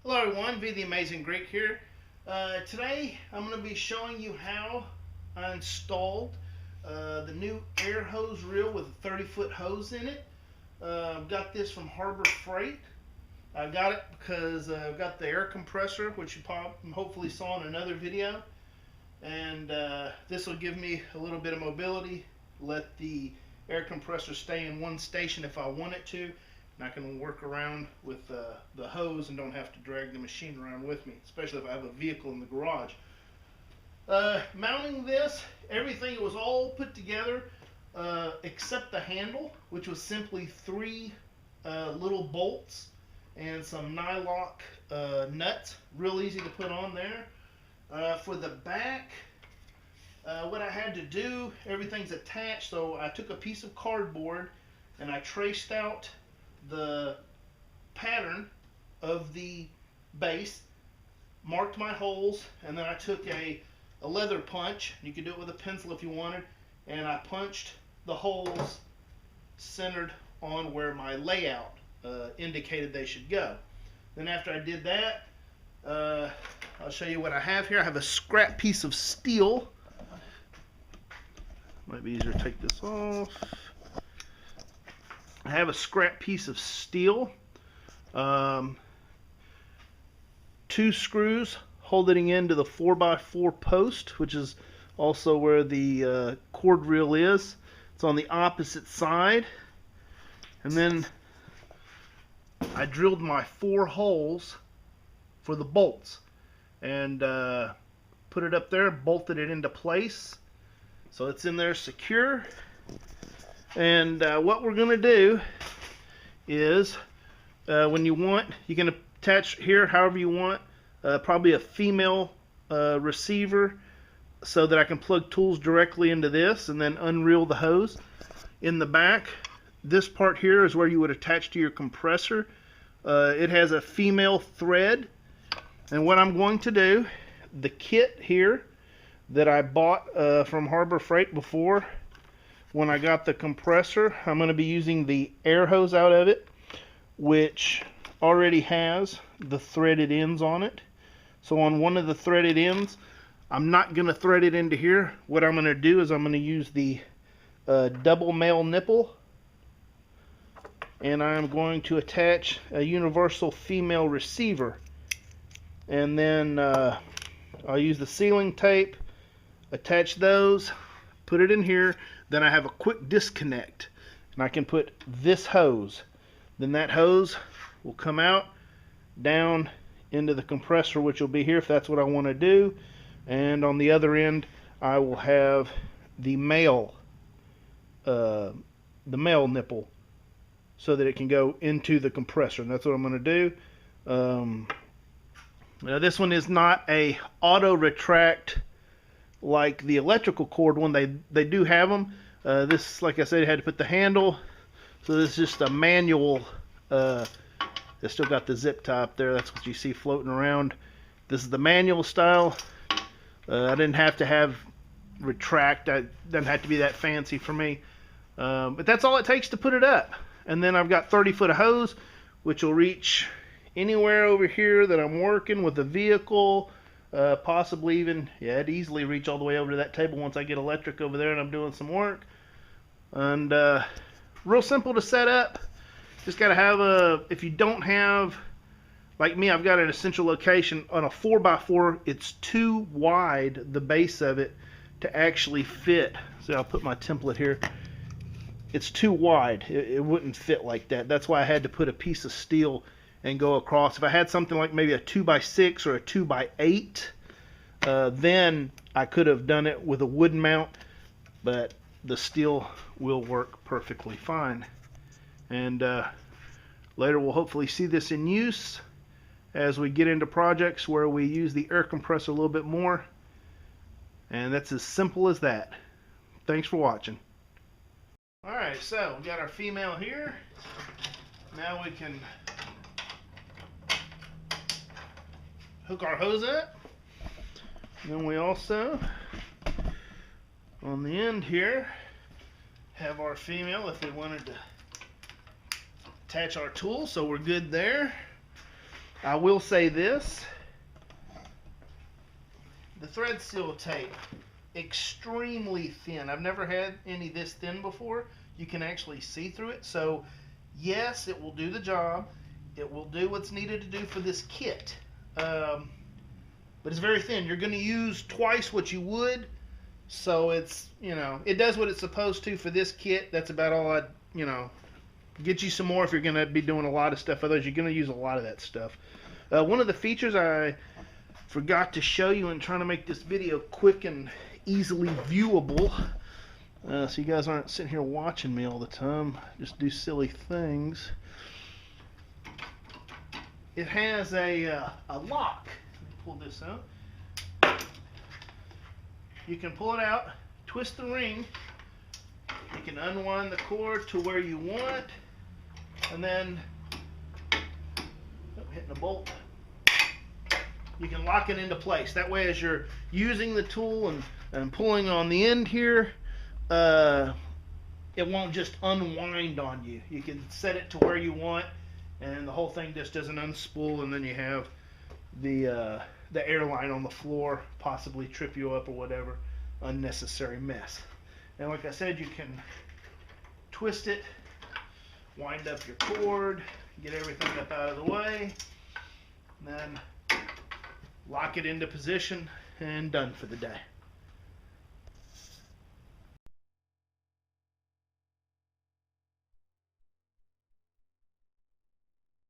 Hello everyone, Be the Amazing Greek here. Today I'm going to be showing you how I installed the new air hose reel with a 30-foot hose in it. I've got this from Harbor Freight. I got it because I've got the air compressor, which you hopefully saw in another video. And this will give me a little bit of mobility, let the air compressor stay in one station if I want it to. And I can work around with the hose and don't have to drag the machine around with me, especially if I have a vehicle in the garage. Mounting this, everything was all put together except the handle, which was simply three little bolts and some nylock nuts, real easy to put on there. For the back, what I had to do, everything's attached, so I took a piece of cardboard and I traced out the pattern of the base, marked my holes, and then I took a leather punch. You could do it with a pencil if you wanted, and I punched the holes centered on where my layout indicated they should go. Then after I did that, I'll show you what I have here. I have a scrap piece of steel. Might be easier to take this off. I have a scrap piece of steel, 2 screws holding into the 4x4 post, which is also where the cord reel is. It's on the opposite side. And then I drilled my 4 holes for the bolts and put it up there, bolted it into place so it's in there secure. And what we're going to do is, when you want, you can attach here however you want, probably a female receiver so that I can plug tools directly into this and then unreel the hose. In the back, this part here is where you would attach to your compressor. It has a female thread, and what I'm going to do, the kit here that I bought from Harbor Freight before, when I got the compressor, I'm going to be using the air hose out of it, which already has the threaded ends on it. So on one of the threaded ends, I'm not going to thread it into here. What I'm going to do is I'm going to use the double male nipple, and I'm going to attach a universal female receiver. And then I'll use the sealing tape, attach those, put it in here. Then I have a quick disconnect, and I can put this hose. Then that hose will come out down into the compressor, which will be here if that's what I want to do. And on the other end, I will have the male nipple so that it can go into the compressor. And that's what I'm going to do. Now this one is not a auto retract like the electrical cord one. They do have them. This, like I said, I had to put the handle, so this is just a manual. It's still got the zip tie up there. That's what you see floating around. This is the manual style. I didn't have to have retract. It doesn't have to be that fancy for me. But that's all it takes to put it up. And then I've got 30 foot of hose, which will reach anywhere over here that I'm working with the vehicle. Possibly even, yeah, it'd easily reach all the way over to that table once I get electric over there and I'm doing some work. And real simple to set up. Just got to have if you don't have, like me, I've got an essential location on a 4x4. It's too wide, the base of it, to actually fit. So I'll put my template here. It's too wide. It wouldn't fit like that. That's why I had to put a piece of steel and go across. If I had something like maybe a 2x6 or a 2x8, then I could have done it with a wooden mount, but the steel will work perfectly fine. And later we'll hopefully see this in use as we get into projects where we use the air compressor a little bit more. And that's as simple as that. Thanks for watching. Alright, so we got our female here. Now we can hook our hose up. Then we also, on the end here, have our female if we wanted to attach our tool, so we're good there. I will say this, the thread seal tape, extremely thin. I've never had any this thin before. You can actually see through it. So yes, it will do the job. It will do what's needed to do for this kit. But it's very thin. You're going to use twice what you would. So it's, you know, it does what it's supposed to for this kit. That's about all I'd, you know, get you some more if you're going to be doing a lot of stuff. Otherwise, you're going to use a lot of that stuff. One of the features I forgot to show you in trying to make this video quick and easily viewable, so you guys aren't sitting here watching me all the time, just do silly things. It has a lock. Let me pull this out. You can pull it out, twist the ring, you can unwind the cord to where you want, and then, hitting a bolt, you can lock it into place. That way, as you're using the tool and pulling on the end here, it won't just unwind on you. You can set it to where you want, and the whole thing just doesn't unspool, and then you have the airline on the floor, possibly trip you up or whatever. Unnecessary mess. And like I said, you can twist it, wind up your cord, get everything up out of the way, and then lock it into position, and done for the day.